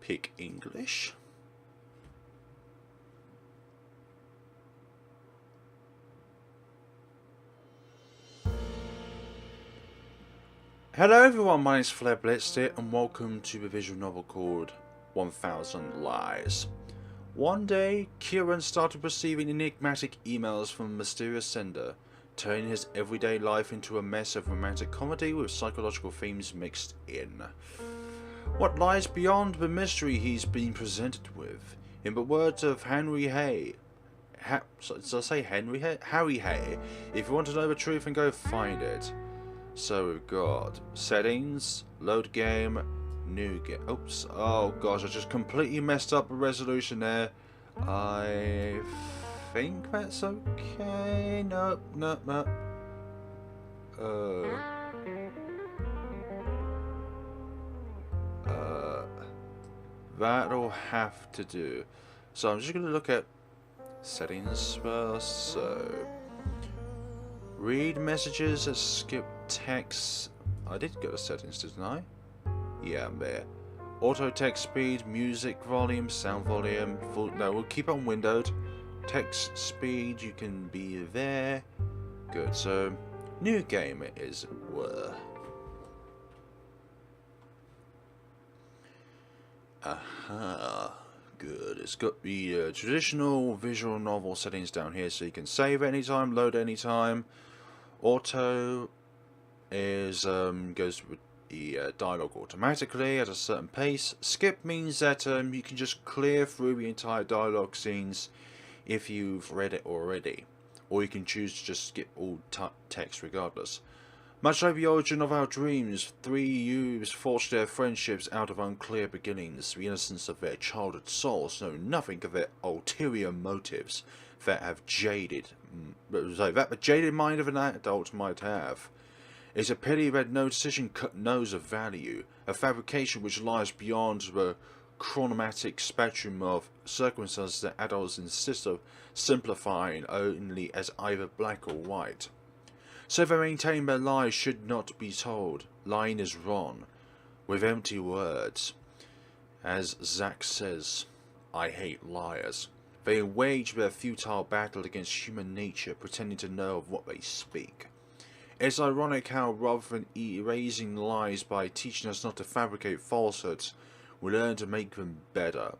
pick English. Hello everyone, my name is FlareBlitzed and welcome to the visual novel called 1000 Lies. One day, Kieran started receiving enigmatic emails from a mysterious sender, turning his everyday life into a mess of romantic comedy with psychological themes mixed in. What lies beyond the mystery he's been presented with? In the words of Henry Hay, Harry Hay, if you want to know the truth, then go find it. So we've got settings, load game, new game. Oops, oh gosh, I just completely messed up the resolution there. I think that's okay. Nope. That'll have to do. So I'm just going to look at settings first. So read messages, skip text. I did go to settings, didn't I? Yeah, I'm there. Auto text speed, music volume, sound volume. No, we'll keep on windowed. Text speed, you can be there. Good. So new game it is. Aha. Good. It's got the traditional visual novel settings down here, so you can save anytime, load anytime. Auto is goes with the dialogue automatically at a certain pace. Skip means that you can just clear through the entire dialogue scenes if you've read it already, or you can choose to just skip all text regardless. Much like the origin of our dreams, three youths forged their friendships out of unclear beginnings. The innocence of their childhood souls know nothing of their ulterior motives that have that the jaded mind of an adult might have. It's a pity that no decision knows of value, a fabrication which lies beyond the chromatic spectrum of circumstances that adults insist of simplifying only as either black or white. So they maintain their lies should not be told. Lying is wrong, with empty words. As Zack says, I hate liars. They wage their futile battle against human nature, pretending to know of what they speak. It's ironic how, rather than erasing lies by teaching us not to fabricate falsehoods, we learn to make them better,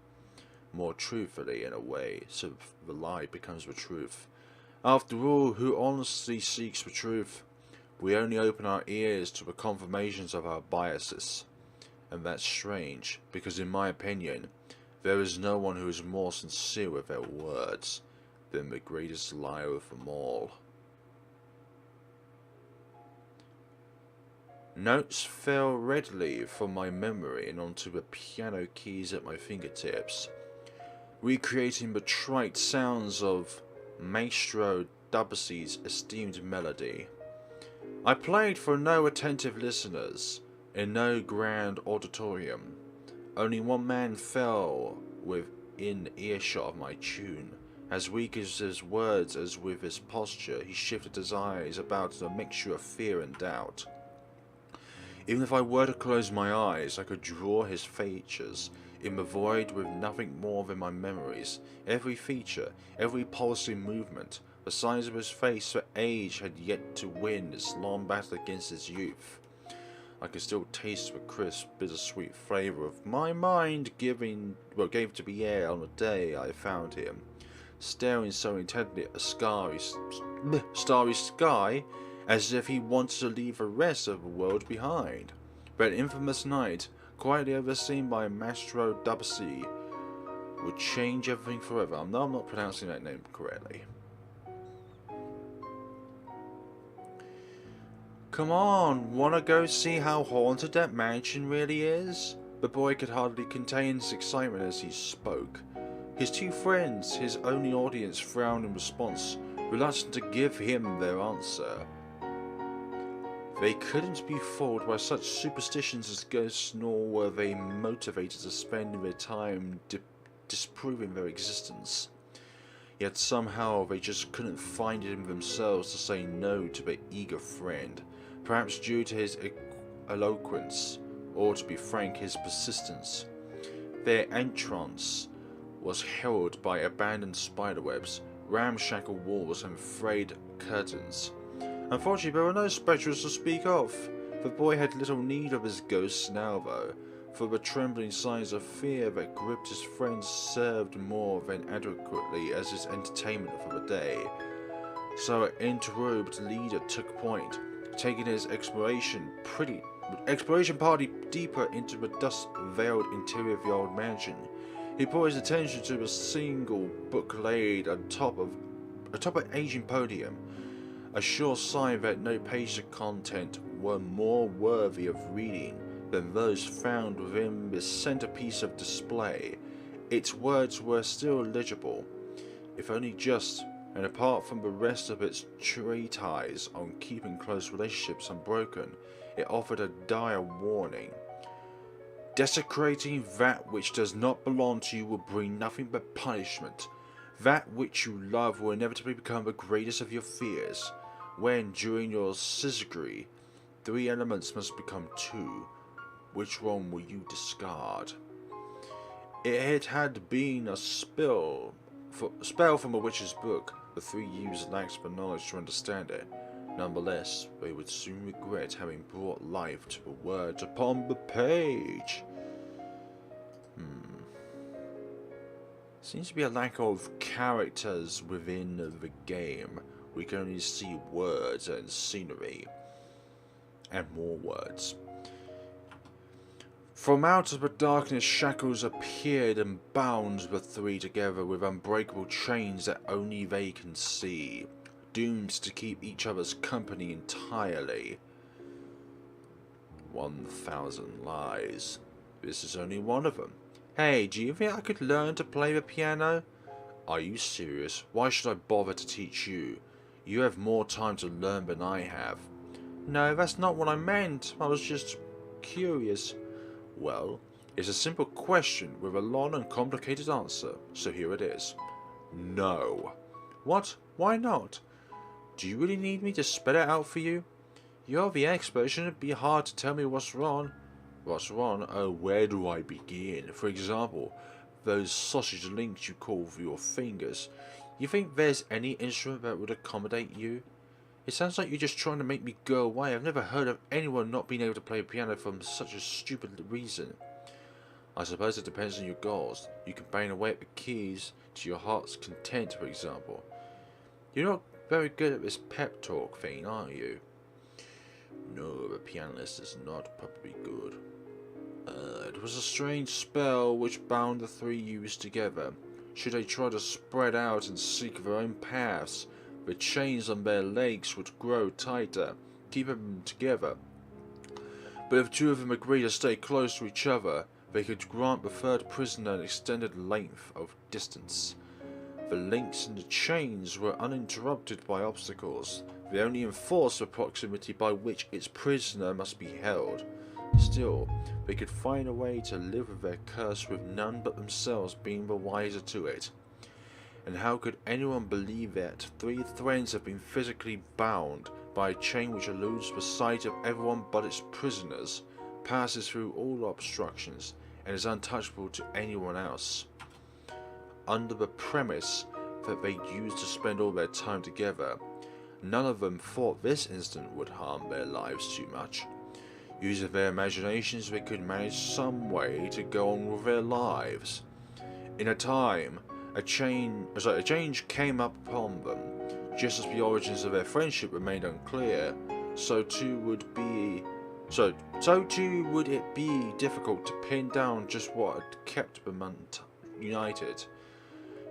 more truthfully in a way, so the lie becomes the truth. After all, who honestly seeks the truth? We only open our ears to the confirmations of our biases. And that's strange, because in my opinion, there is no one who is more sincere with their words than the greatest liar of them all. Notes fell readily from my memory and onto the piano keys at my fingertips, recreating the trite sounds of Maestro Debussy's esteemed melody. I played for no attentive listeners, in no grand auditorium. Only one man fell within earshot of my tune. As weak as his words as with his posture, he shifted his eyes about in a mixture of fear and doubt. Even if I were to close my eyes, I could draw his features in the void with nothing more than my memories. Every feature, every pulsing movement, the signs of his face for age had yet to win its long battle against his youth. I could still taste the crisp, bittersweet flavour of my mind gave to the air on the day I found him, staring so intently at the starry sky, as if he wanted to leave the rest of the world behind. That infamous night, quietly overseen by Maestro Debussy, would change everything forever. No, I'm not pronouncing that name correctly. Come on, wanna go see how haunted that mansion really is? The boy could hardly contain his excitement as he spoke. His two friends, his only audience, frowned in response, reluctant to give him their answer. They couldn't be fooled by such superstitions as ghosts, nor were they motivated to spend their time disproving their existence. Yet somehow they just couldn't find it in themselves to say no to their eager friend, perhaps due to his eloquence, or to be frank, his persistence. Their entrance was held by abandoned spiderwebs, ramshackle walls and frayed curtains. Unfortunately, there were no spectres to speak of. The boy had little need of his ghosts now, though, for the trembling signs of fear that gripped his friends served more than adequately as his entertainment for the day. So an enrobed leader took point, taking his exploration party deeper into the dust-veiled interior of the old mansion. He brought his attention to a single book laid atop an aging podium, a sure sign that no pages of content were more worthy of reading than those found within the centerpiece of display. Its words were still legible, if only just, and apart from the rest of its treatise on keeping close relationships unbroken, it offered a dire warning. Desecrating that which does not belong to you will bring nothing but punishment. That which you love will inevitably become the greatest of your fears. When, during your syzygy, 3 elements must become 2, which one will you discard? It had been a spell from a witch's book. The 3 youths lacked the knowledge to understand it. Nonetheless, they would soon regret having brought life to the words upon the page. Seems to be a lack of characters within the game. We can only see words and scenery. And more words. From out of the darkness, shackles appeared and bound the 3 together with unbreakable chains that only they can see, doomed to keep each other's company entirely. 1,000 lies. This is only one of them. Hey, do you think I could learn to play the piano? Are you serious? Why should I bother to teach you? You have more time to learn than I have. No, that's not what I meant. I was just curious. Well, it's a simple question with a long and complicated answer, so here it is. No. What? Why not? Do you really need me to spell it out for you? You're the expert, shouldn't it be hard to tell me what's wrong? What's wrong? Oh, where do I begin? For example, those sausage links you call for your fingers. You think there's any instrument that would accommodate you? It sounds like you're just trying to make me go away. I've never heard of anyone not being able to play piano for such a stupid reason. I suppose it depends on your goals. You can bang away at the keys to your heart's content, for example. You're not very good at this pep talk thing, are you? No, the pianist is not probably good. It was a strange spell which bound the 3 youths together. Should they try to spread out and seek their own paths, the chains on their legs would grow tighter, keeping them together. But if 2 of them agreed to stay close to each other, they could grant the 3rd prisoner an extended length of distance. The links in the chains were uninterrupted by obstacles. They only enforced the proximity by which its prisoner must be held. Still, they could find a way to live with their curse with none but themselves being the wiser to it. And how could anyone believe that 3 threads have been physically bound by a chain which eludes the sight of everyone but its prisoners, passes through all obstructions, and is untouchable to anyone else? Under the premise that they used to spend all their time together, none of them thought this incident would harm their lives too much. Using their imaginations, they could manage some way to go on with their lives. In a time, a change came up upon them. Just as the origins of their friendship remained unclear, so too would it be difficult to pin down just what had kept them united.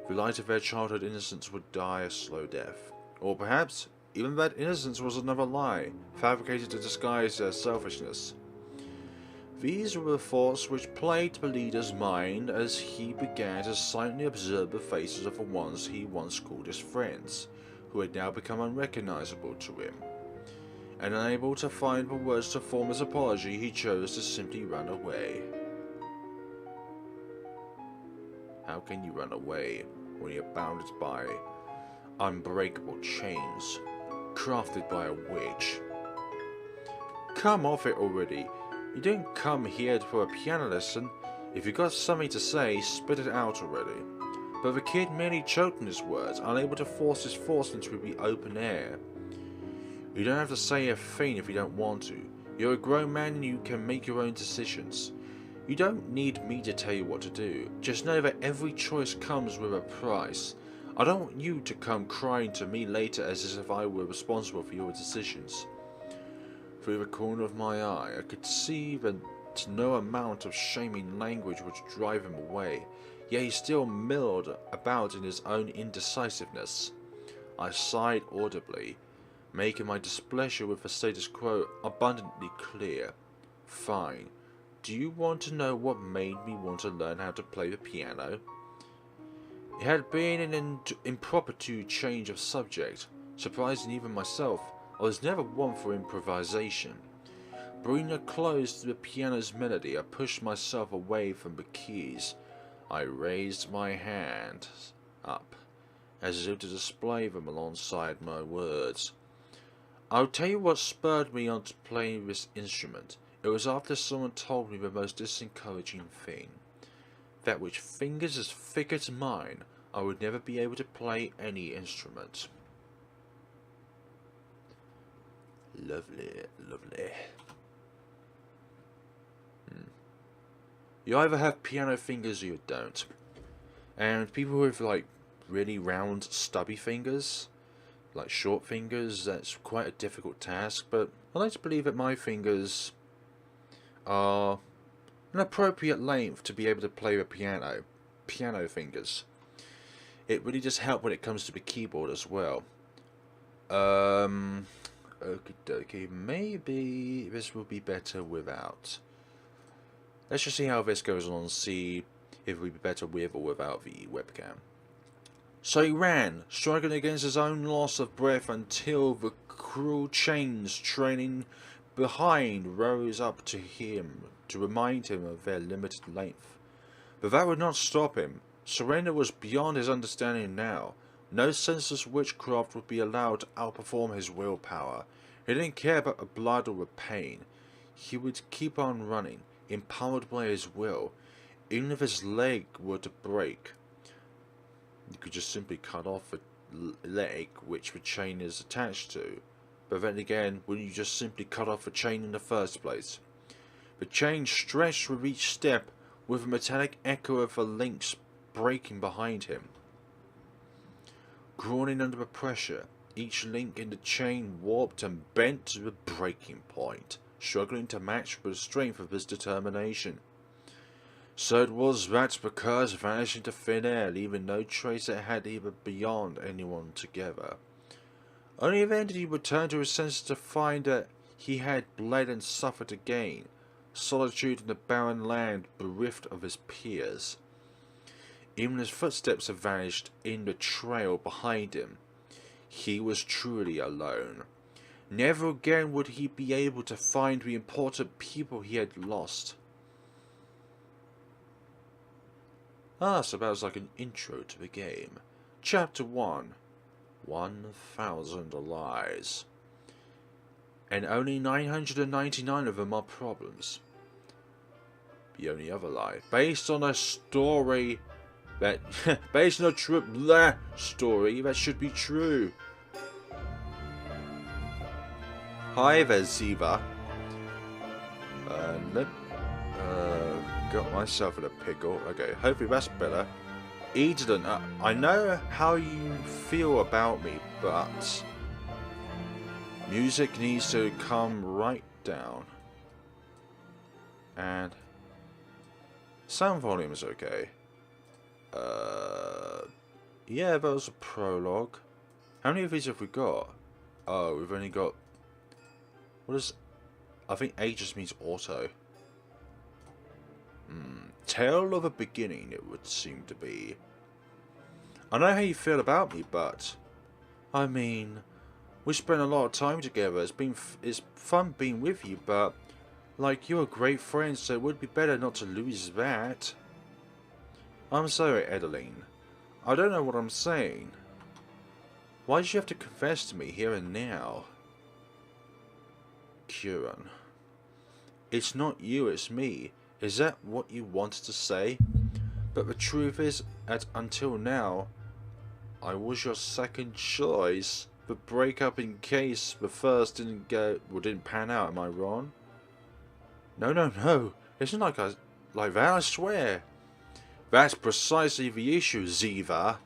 The light of their childhood innocence would die a slow death. Or perhaps even that innocence was another lie, fabricated to disguise their selfishness. These were the thoughts which plagued the leader's mind as he began to silently observe the faces of the ones he once called his friends, who had now become unrecognizable to him. And unable to find the words to form his apology, he chose to simply run away. How can you run away when you're bounded by unbreakable chains, crafted by a witch? Come off it already. You didn't come here for a piano lesson. If you got something to say, spit it out already. But the kid merely choked on his words, unable to force his thoughts into the open air. You don't have to say a thing if you don't want to. You're a grown man and you can make your own decisions. You don't need me to tell you what to do. Just know that every choice comes with a price. I don't want you to come crying to me later as if I were responsible for your decisions. Through the corner of my eye, I could see that no amount of shaming language would drive him away, yet he still milled about in his own indecisiveness. I sighed audibly, making my displeasure with the status quo abundantly clear. Fine. Do you want to know what made me want to learn how to play the piano? It had been an impromptu change of subject. Surprising even myself, I was never one for improvisation. Bringing a close to the piano's melody, I pushed myself away from the keys. I raised my hands up, as if to display them alongside my words. I'll tell you what spurred me on to playing this instrument. It was after someone told me the most disencouraging thing. That with fingers as thick as mine, I would never be able to play any instrument. Lovely, lovely. You either have piano fingers or you don't. And people with like really round, stubby fingers, like short fingers, that's quite a difficult task, but I like to believe that my fingers are an appropriate length to be able to play the piano. Piano fingers. It really does help when it comes to the keyboard as well. Okie dokie, maybe this will be better without. Let's just see how this goes on and see if it will be better with or without the webcam. So he ran, struggling against his own loss of breath until the cruel chains trailing behind rose up to him to remind him of their limited length. But that would not stop him. Surrender was beyond his understanding now. No senseless witchcraft would be allowed to outperform his willpower. He didn't care about the blood or the pain. He would keep on running, empowered by his will, even if his leg were to break. You could just simply cut off the leg which the chain is attached to. But then again, wouldn't you just simply cut off the chain in the first place? The chain stretched with each step, with a metallic echo of the links breaking behind him. Groaning under the pressure, each link in the chain warped and bent to the breaking point, struggling to match the strength of his determination. So it was that the curse vanished into thin air, leaving no trace it had even beyond anyone together. Only then did he return to his senses to find that he had bled and suffered again, solitude in the barren land bereft of his peers. Even his footsteps had vanished in the trail behind him. He was truly alone. Never again would he be able to find the important people he had lost. So that was like an intro to the game. Chapter 1. 1,000 lies. And only 999 of them are problems. The only other lie. Based on a story that... based on a true story that should be true. Hi there, Ziva. Got myself in a pickle. Okay, hopefully that's better. Eden, I know how you feel about me, but music needs to come right down. And sound volume is okay. Yeah, that was a prologue. How many of these have we got? Oh, we've only got... What is... I think A just means auto. Tale of a beginning, it would seem to be. I know how you feel about me, but... I mean... We spent a lot of time together. It's fun being with you, but... Like, you're a great friend, so it would be better not to lose that. I'm sorry, Adeline. I don't know what I'm saying. Why did you have to confess to me here and now? Kieran. It's not you, it's me. Is that what you wanted to say? But the truth is, that until now, I was your second choice. The breakup in case the first didn't pan out, am I wrong? No, no, no. It's not like that, I swear. That's precisely the issue, Ziva.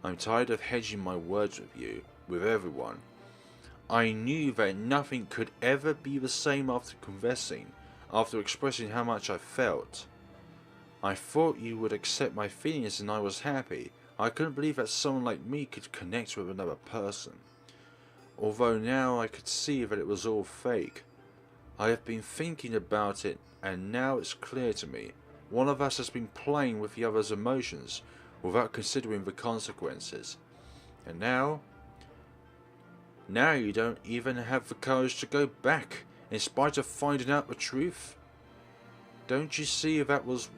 I'm tired of hedging my words with you, with everyone. I knew that nothing could ever be the same after confessing, after expressing how much I felt. I thought you would accept my feelings and I was happy. I couldn't believe that someone like me could connect with another person. Although now I could see that it was all fake. I have been thinking about it and now it's clear to me. One of us has been playing with the other's emotions without considering the consequences. And now you don't even have the courage to go back in spite of finding out the truth? Don't you see that was...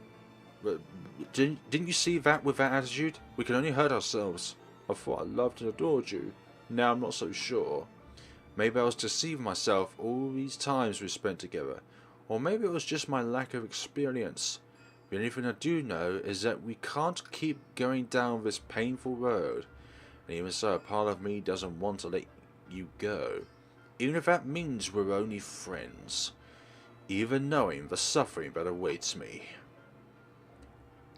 Didn't you see that with that attitude? We can only hurt ourselves. I thought I loved and adored you. Now I'm not so sure. Maybe I was deceiving myself all these times we spent together. Or maybe it was just my lack of experience. The only thing I do know is that we can't keep going down this painful road. And even so, a part of me doesn't want to let you go. Even if that means we're only friends. Even knowing the suffering that awaits me.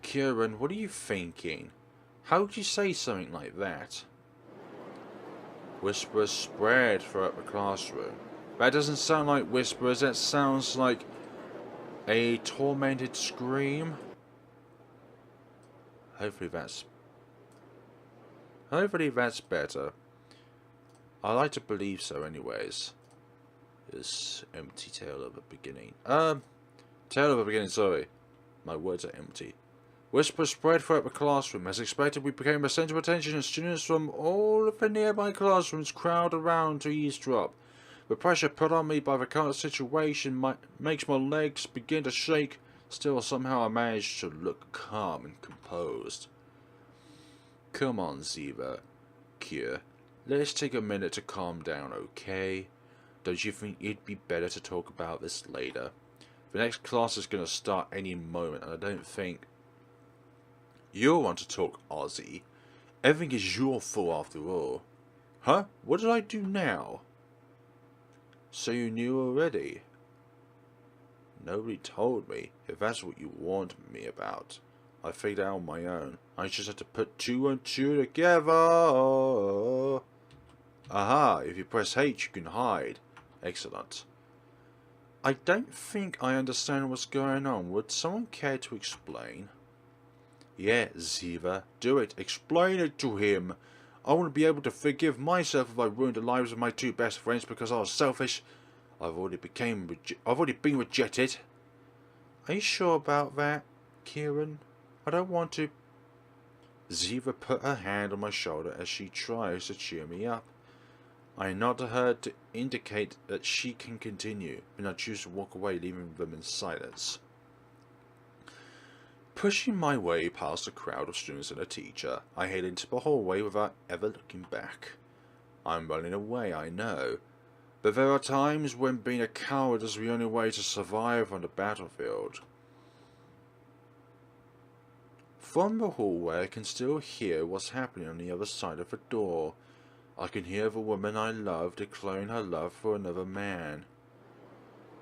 Kieran, what are you thinking? How could you say something like that? Whispers spread throughout the classroom. That doesn't sound like whispers, that sounds like a tormented scream. Hopefully that's better. I like to believe so anyways. This empty tale of a beginning. Tale of a beginning, sorry. My words are empty. Whispers spread throughout the classroom. As expected, we became the centre of attention and students from all of the nearby classrooms crowd around to eavesdrop. The pressure put on me by the current situation makes my legs begin to shake. Still, somehow I managed to look calm and composed. Come on, Ziva. Kier. Let's take a minute to calm down, okay? Don't you think it'd be better to talk about this later? The next class is going to start any moment, and I don't think you'll want to talk, Ozzy. Everything is your fault after all. Huh? What did I do now? So you knew already? Nobody told me, if that's what you warned me about. I figured out on my own. I just had to put 2 and 2 together. Aha, if you press H you can hide. Excellent. I don't think I understand what's going on. Would someone care to explain? Yeah, Ziva, do it. Explain it to him. I want to be able to forgive myself if I ruined the lives of my 2 best friends because I was selfish. I've already been rejected. Are you sure about that, Kieran? I don't want to... Ziva put her hand on my shoulder as she tries to cheer me up. I nod to her to indicate that she can continue, and I choose to walk away, leaving them in silence. Pushing my way past a crowd of students and a teacher, I head into the hallway without ever looking back. I'm running away, I know, but there are times when being a coward is the only way to survive on the battlefield. From the hallway I can still hear what's happening on the other side of the door. I can hear the woman I love declaring her love for another man.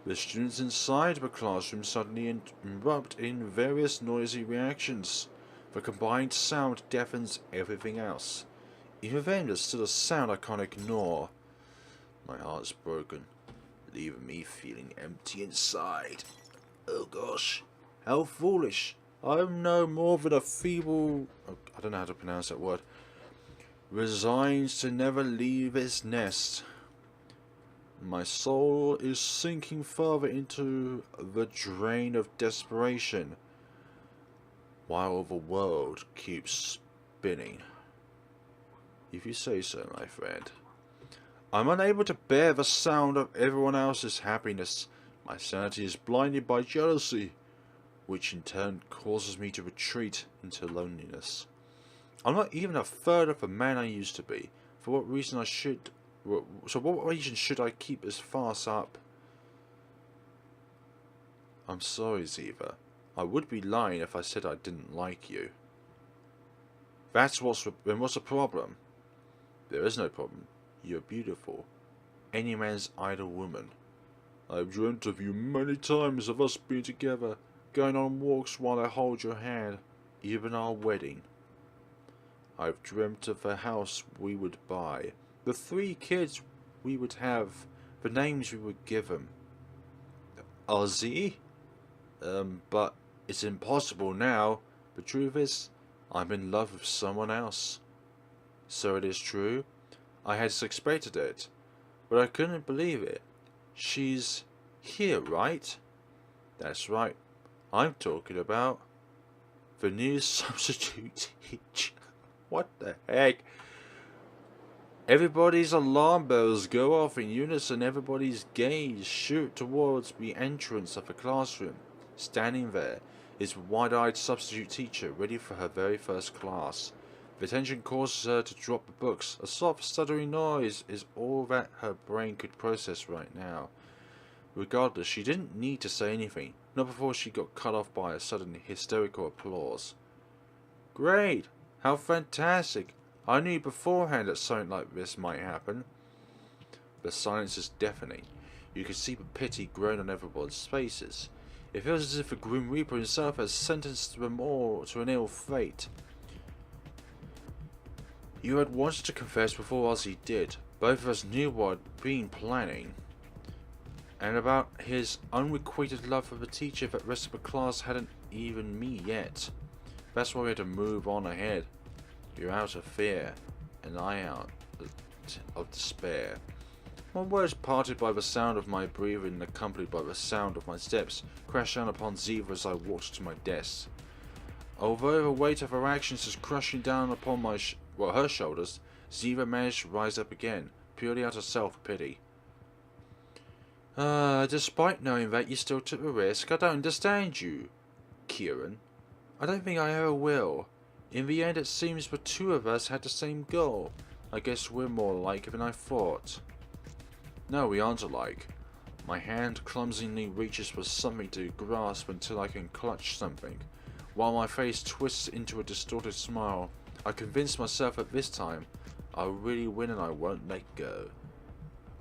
The students inside the classroom suddenly erupt in various noisy reactions. The combined sound deafens everything else. Even then, there's still a sound I can't ignore. My heart's broken, leaving me feeling empty inside. Oh gosh, how foolish. I'm no more than a feeble... I don't know how to pronounce that word. Resigns to never leave its nest. My soul is sinking further into the drain of desperation, while the world keeps spinning. If you say so, my friend. I'm unable to bear the sound of everyone else's happiness. My sanity is blinded by jealousy, which in turn causes me to retreat into loneliness. I'm not even a third of the man I used to be. For what reason what reason should I keep this farce up? I'm sorry, Ziva. I would be lying if I said I didn't like you. What's the problem? There is no problem. You're beautiful. Any man's idle woman. I've dreamt of you many times, of us being together, going on walks while I hold your hand, even our wedding. I've dreamt of the house we would buy, the 3 kids we would have, the names we would give them. Ozzy? But it's impossible now. The truth is, I'm in love with someone else. So it is true. I had suspected it, but I couldn't believe it. She's here, right? That's right. I'm talking about the new substitute teacher. What the heck? Everybody's alarm bells go off in unison. Everybody's gaze shoot towards the entrance of the classroom. Standing there is the wide-eyed substitute teacher, ready for her very first class. The attention causes her to drop the books. A soft, stuttering noise is all that her brain could process right now. Regardless, she didn't need to say anything, not before she got cut off by a sudden hysterical applause. Great! How fantastic! I knew beforehand that something like this might happen. The silence is deafening. You can see the pity grown on everyone's faces. It feels as if the Grim Reaper himself has sentenced them all to an ill fate. You had wanted to confess before Ozzy did. Both of us knew what I'd been planning. And about his unrequited love for the teacher that the rest of the class hadn't even me yet. That's why we had to move on ahead. You're out of fear, and I out of despair. My words, parted by the sound of my breathing and accompanied by the sound of my steps, crashed down upon Ziva as I walked to my desk. Although the weight of her actions is crushing down upon her shoulders, Ziva managed to rise up again, purely out of self-pity. Despite knowing that you still took the risk, I don't understand you, Kieran. I don't think I ever will. In the end, it seems the 2 of us had the same goal. I guess we're more alike than I thought. No, we aren't alike. My hand clumsily reaches for something to grasp until I can clutch something, while my face twists into a distorted smile. I convince myself that this time, I'll really win and I won't let go.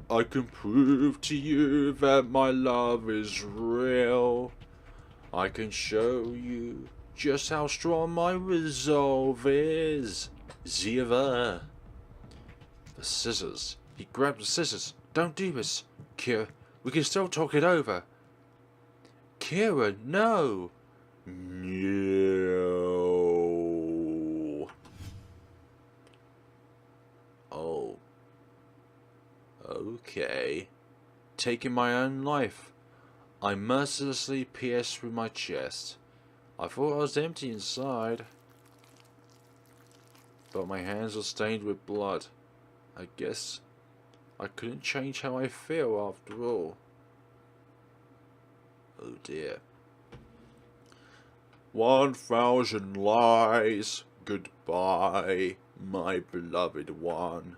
I can prove to you that my love is real. I can show you just how strong my resolve is. Ziva. The scissors. He grabbed the scissors. Don't do this, Kira. We can still talk it over. Kira, no. No. Oh. Okay. Taking my own life. I mercilessly pierced through my chest. I thought I was empty inside. But my hands were stained with blood. I guess I couldn't change how I feel after all. Oh dear. 1,000 lies. Goodbye, my beloved one.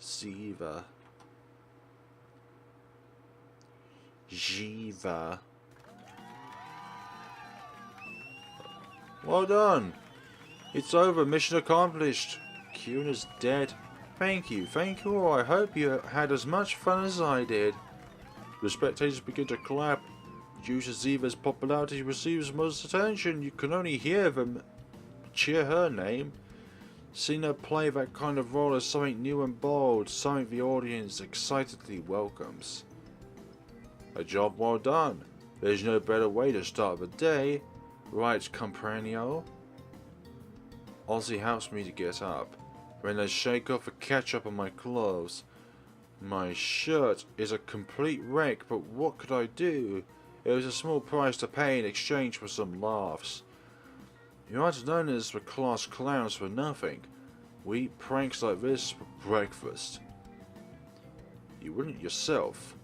Ziva. Jiva. Well done. It's over. Mission accomplished. Kieran is dead. Thank you all. I hope you had as much fun as I did. The spectators begin to clap. Due to Ziva's popularity receives most attention. You can only hear them cheer her name. Seeing her play that kind of role is something new and bold, something the audience excitedly welcomes. A job well done. There's no better way to start the day, right, compranio? Ozzy helps me to get up. When I shake off the ketchup on my clothes, my shirt is a complete wreck, but what could I do? It was a small price to pay in exchange for some laughs. You aren't known as the class clowns for nothing. We eat pranks like this for breakfast. You wouldn't yourself.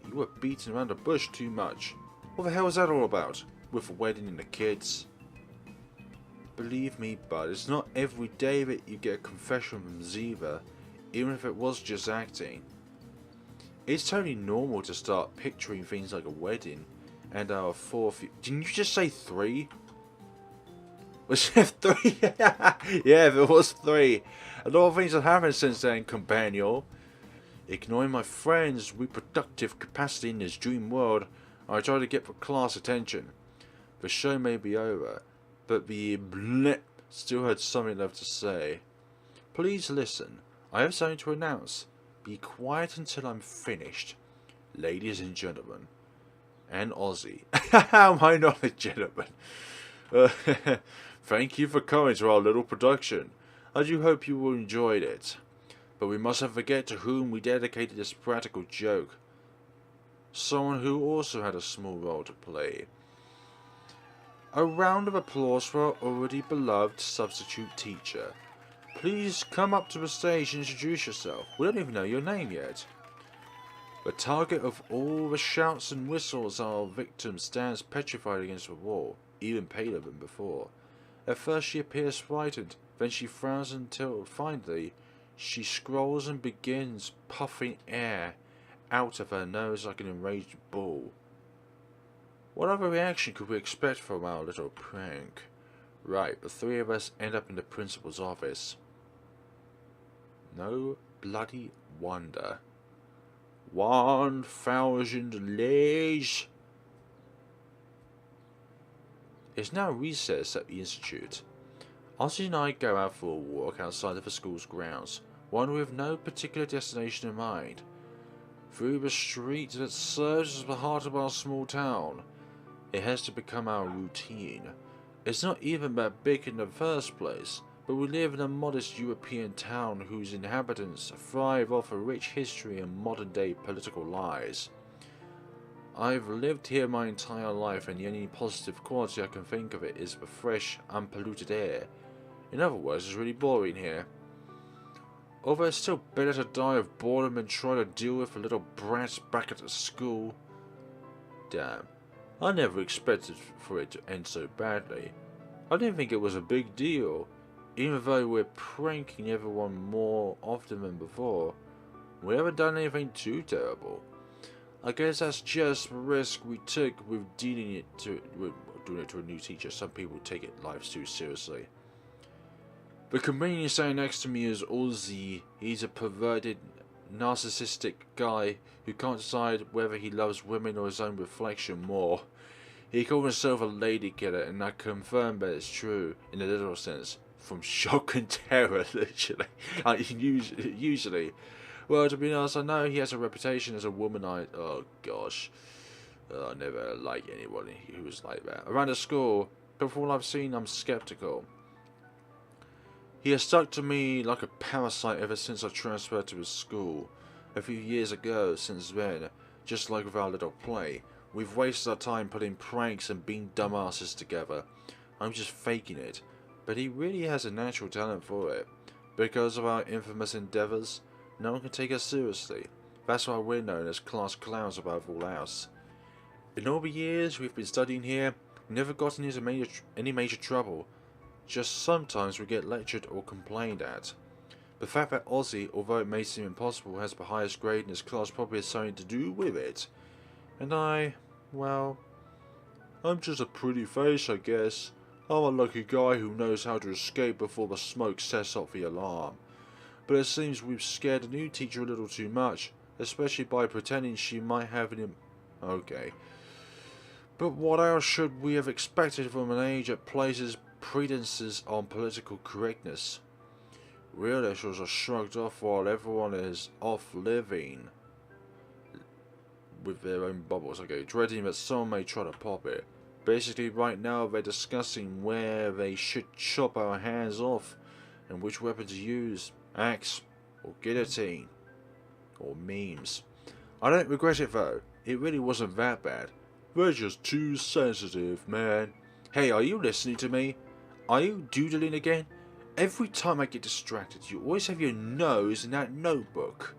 You were beating around the bush too much. What the hell is that all about? With the wedding and the kids? Believe me, bud, it's not every day that you get a confession from Ziva, even if it was just acting. It's totally normal to start picturing things like a wedding, and our fourth... Didn't you just say 3? Was it 3? Yeah, there was 3. A lot of things have happened since then, companion. Ignoring my friend's reproductive capacity in this dream world, I try to get for class attention. The show may be over, but the blip still had something left to say. Please listen. I have something to announce. Be quiet until I'm finished. Ladies and gentlemen. And Ozzy. How am I not a gentleman? Thank you for coming to our little production. I do hope you will enjoy it. But we mustn't forget to whom we dedicated this practical joke. Someone who also had a small role to play. A round of applause for our already beloved substitute teacher. Please come up to the stage and introduce yourself. We don't even know your name yet. The target of all the shouts and whistles, our victim stands petrified against the wall, even paler than before. At first she appears frightened, then she frowns until finally she scrolls and begins puffing air out of her nose like an enraged bull. What other reaction could we expect from our little prank? Right, the 3 of us end up in the principal's office. No bloody wonder. 1,000 legs. It's now recess at the institute. Ozzy and I go out for a walk outside of the school's grounds, one with no particular destination in mind. Through the street that serves as the heart of our small town. It has to become our routine. It's not even that big in the first place, but we live in a modest European town whose inhabitants thrive off a rich history and modern-day political lies. I've lived here my entire life, and the only positive quality I can think of it is the fresh, unpolluted air. In other words, it's really boring here. Although it's still better to die of boredom than try to deal with the little brats back at the school. Damn, I never expected for it to end so badly. I didn't think it was a big deal. Even though we're pranking everyone more often than before, we haven't done anything too terrible. I guess that's just the risk we took with doing it to a new teacher. Some people take life too seriously. The comedian standing next to me is Ozzy. He's a perverted, narcissistic guy who can't decide whether he loves women or his own reflection more. He called himself a lady killer, and I confirm that it's true in a literal sense. From shock and terror, literally. Usually. Well, to be honest, I know he has a reputation as a womanizer. Oh gosh. I never liked anyone who was like that. Around the school, but from all I've seen, I'm skeptical. He has stuck to me like a parasite ever since I transferred to his school. A few years ago, since then, just like with our little play, we've wasted our time putting pranks and being dumbasses together. I'm just faking it. But he really has a natural talent for it. Because of our infamous endeavours, no one can take us seriously. That's why we're known as class clowns above all else. In all the years we've been studying here, we've never gotten into any major trouble. Just sometimes we get lectured or complained at. The fact that Ozzy, although it may seem impossible, has the highest grade in his class probably has something to do with it. And well, I'm just a pretty face, I guess. I'm a lucky guy who knows how to escape before the smoke sets off the alarm. But it seems we've scared the new teacher a little too much, especially by pretending she might have an Okay. But what else should we have expected from an age that places pretenses on political correctness? Real issues are shrugged off while everyone is off living with their own bubbles, dreading that someone may try to pop it. Basically, right now they're discussing where they should chop our hands off and which weapon to use, axe or guillotine or memes. I don't regret it though, it really wasn't that bad. They're just too sensitive, man. Hey, are you listening to me? Are you doodling again? Every time I get distracted, you always have your nose in that notebook.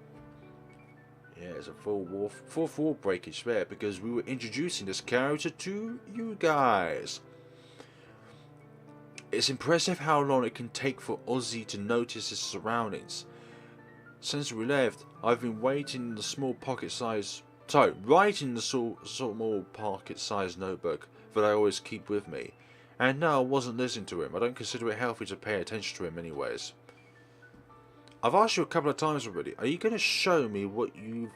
Yeah, it's a fourth wall breakage there because we were introducing this character to you guys. It's impressive how long it can take for Ozzy to notice his surroundings. Since we left, I've been waiting in the small pocket-sized So, writing the small pocket-sized notebook that I always keep with me. And no, I wasn't listening to him. I don't consider it healthy to pay attention to him anyways. I've asked you a couple of times already. Are you going to show me what you're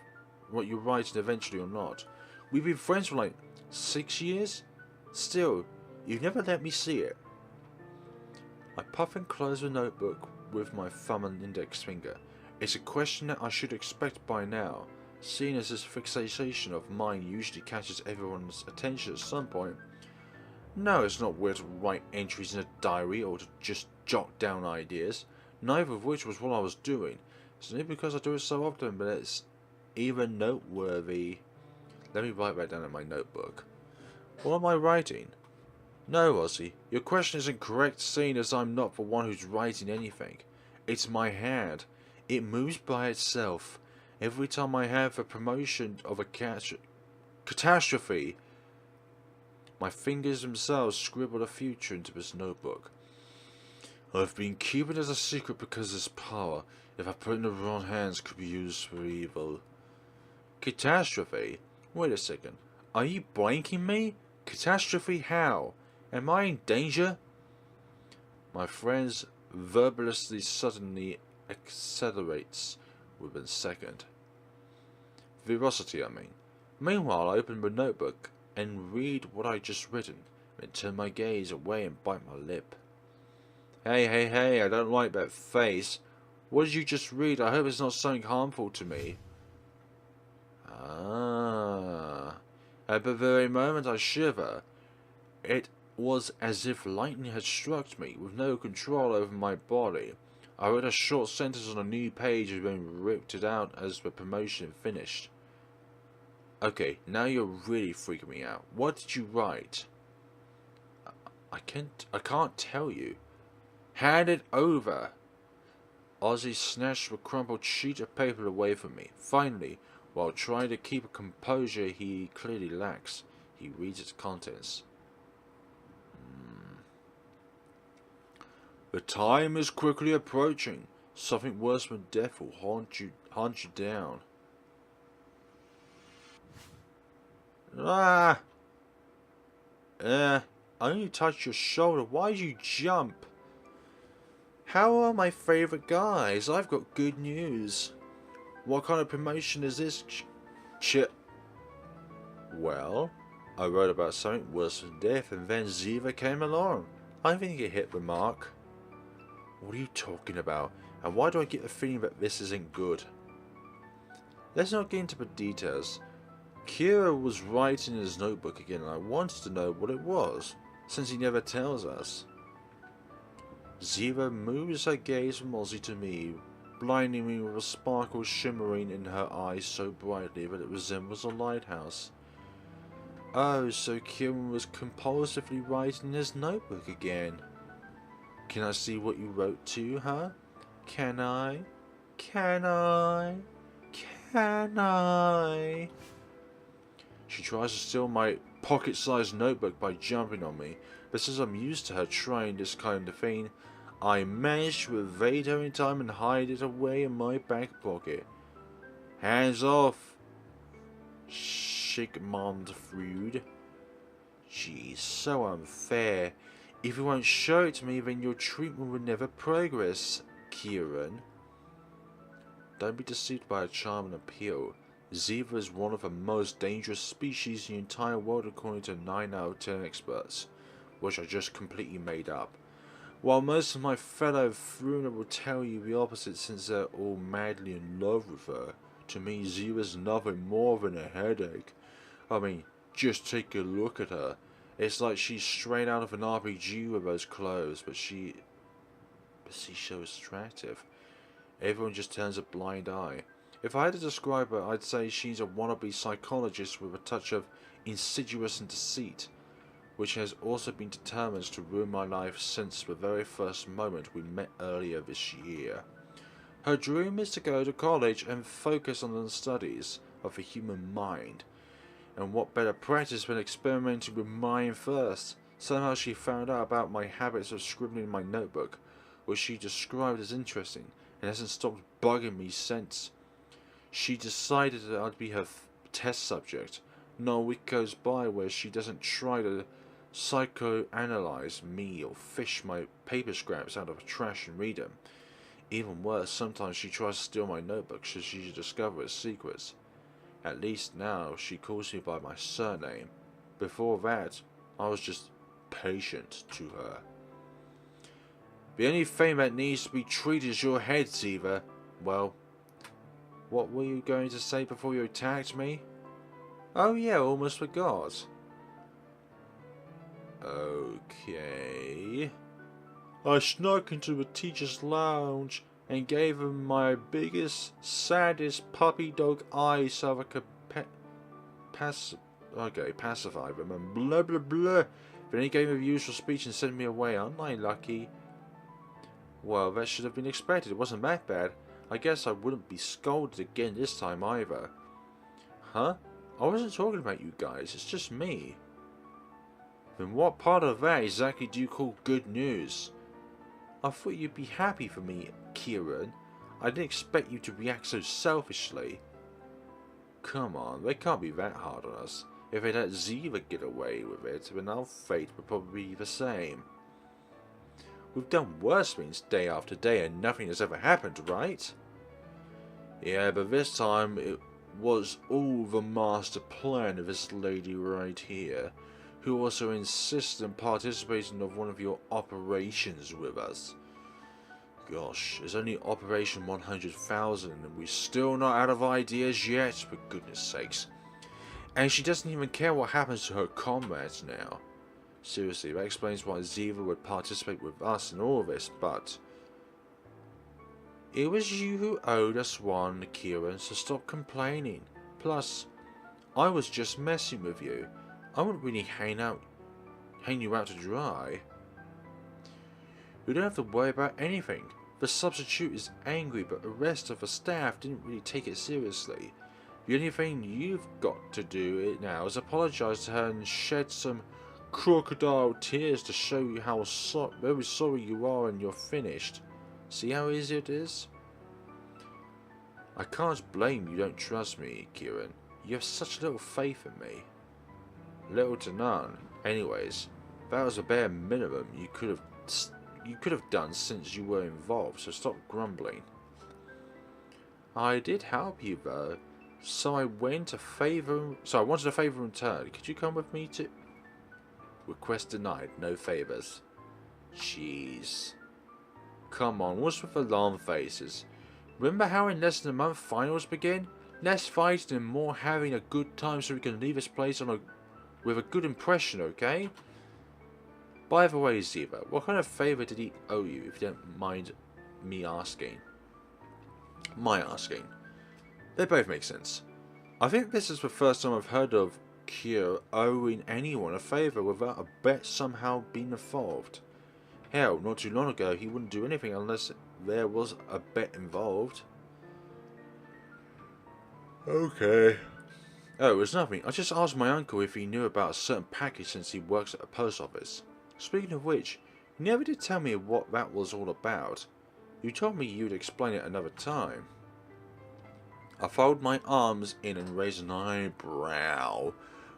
writing eventually or not? We've been friends for like 6 years? Still, you've never let me see it. I puff and close the notebook with my thumb and index finger. It's a question that I should expect by now, seeing as this fixation of mine usually catches everyone's attention at some point. No, it's not weird to write entries in a diary or to just jot down ideas, neither of which was what I was doing. It's only because I do it so often, but it's even noteworthy. Let me write that down in my notebook. What am I writing? No, Ozzy, your question isn't correct, seeing as I'm not the one who's writing anything. It's my hand. It moves by itself. Every time I have a promotion of a catastrophe, my fingers themselves scribble a future into this notebook. I've been keeping it as a secret because its power, if I put it in the wrong hands, could be used for evil. Catastrophe? Wait a second. Are you blanking me? Catastrophe how? Am I in danger? My friend's verbality suddenly accelerates within a second. Velocity, I mean. Meanwhile, I open the notebook and read what I just written, then turn my gaze away and bite my lip. Hey, I don't like that face. What did you just read? I hope it's not something harmful to me. Ah. At the very moment I shiver, it was as if lightning had struck me, with no control over my body. I read a short sentence on a new page and then ripped it out as the promotion finished. Okay, now you're really freaking me out. What did you write? I can't tell you. Hand it over. Ozzy snatched the crumpled sheet of paper away from me. Finally, while trying to keep a composure he clearly lacks, he reads its contents. The time is quickly approaching. Something worse than death will hunt you down. Ah! I only touched your shoulder. Why'd you jump? How are my favourite guys? I've got good news. What kind of promotion is this? Well, I wrote about something worse than death and then Ziva came along. I think it hit the mark. What are you talking about? And why do I get the feeling that this isn't good? Let's not get into the details. Kira was writing in his notebook again and I wanted to know what it was, since he never tells us. Ziva moves her gaze from Ozzy to me, blinding me with a sparkle shimmering in her eyes so brightly that it resembles a lighthouse. Oh, so Kieran was compulsively writing in his notebook again. Can I see what you wrote to her? Can I? Can I? Can I? She tries to steal my pocket-sized notebook by jumping on me, but since I'm used to her trying this kind of thing, I manage to evade her in time and hide it away in my back pocket. Hands off, Sigmund. Geez, so unfair. If you won't show it to me, then your treatment will never progress, Kieran. Don't be deceived by her charm and appeal. Ziva is one of the most dangerous species in the entire world according to 9 out of 10 experts, which I just completely made up. While most of my fellow Fruna will tell you the opposite since they're all madly in love with her, to me Ziva's nothing more than a headache. I mean, just take a look at her. It's like she's straight out of an RPG with those clothes, but she's so attractive. Everyone just turns a blind eye. If I had to describe her, I'd say she's a wannabe psychologist with a touch of insidious and deceit, which has also been determined to ruin my life since the very first moment we met earlier this year. Her dream is to go to college and focus on the studies of the human mind. And what better practice than experimenting with mine first? Somehow she found out about my habits of scribbling in my notebook, which she described as interesting, and hasn't stopped bugging me since. She decided that I'd be her test subject. No week goes by where she doesn't try to psychoanalyze me or fish my paper scraps out of the trash and read them. Even worse, sometimes she tries to steal my notebook so she should discover its secrets. At least now she calls me by my surname. Before that, I was just patient to her. The only thing that needs to be treated is your head, Ziva. Well, what were you going to say before you attacked me? Oh yeah, almost forgot. Okay. I snuck into the teacher's lounge and gave him my biggest, saddest puppy dog eyes so I could pacify them and blah blah blah. Then he gave me the usual speech and sent me away. Aren't I lucky? Well, that should have been expected. It wasn't that bad. I guess I wouldn't be scolded again this time either. Huh? I wasn't talking about you guys. It's just me. Then what part of that exactly do you call good news? I thought you'd be happy for me, Kieran. I didn't expect you to react so selfishly. Come on, they can't be that hard on us. If they let Ziva get away with it, then our fate would probably be the same. We've done worse things day after day and nothing has ever happened, right? Yeah, but this time it was all the master plan of this lady right here, who also insisted on participating of one of your operations with us. Gosh, it's only Operation 100,000 and we're still not out of ideas yet, for goodness sakes. And she doesn't even care what happens to her comrades now. Seriously, that explains why Ziva would participate with us in all of this, but it was you who owed us one, Kieran, so stop complaining. Plus, I was just messing with you. I wouldn't really hang you out to dry. You don't have to worry about anything. The substitute is angry, but the rest of the staff didn't really take it seriously. The only thing you've got to do now is apologize to her and shed some crocodile tears to show you how very sorry you are and you're finished. See how easy it is? I can't blame you don't trust me, Kieran. You have such little faith in me. Little to none. Anyways, that was a bare minimum you could have done since you were involved, so stop grumbling. I did help you though, so I wanted a favor in return. Could you come with me to... Request denied, no favors. Jeez. Come on, what's with alarm faces? Remember how in less than a month finals begin? Less fighting and more having a good time so we can leave this place with a good impression, okay? By the way, Ziva, what kind of favor did he owe you, if you don't mind me asking? My asking. They both make sense. I think this is the first time I've heard of Kier owing anyone a favor without a bet somehow being involved. Hell, not too long ago he wouldn't do anything unless there was a bet involved. Okay. Oh, it was nothing. I just asked my uncle if he knew about a certain package since he works at a post office. Speaking of which, you never did tell me what that was all about. You told me you'd explain it another time. I fold my arms in and raise an eyebrow.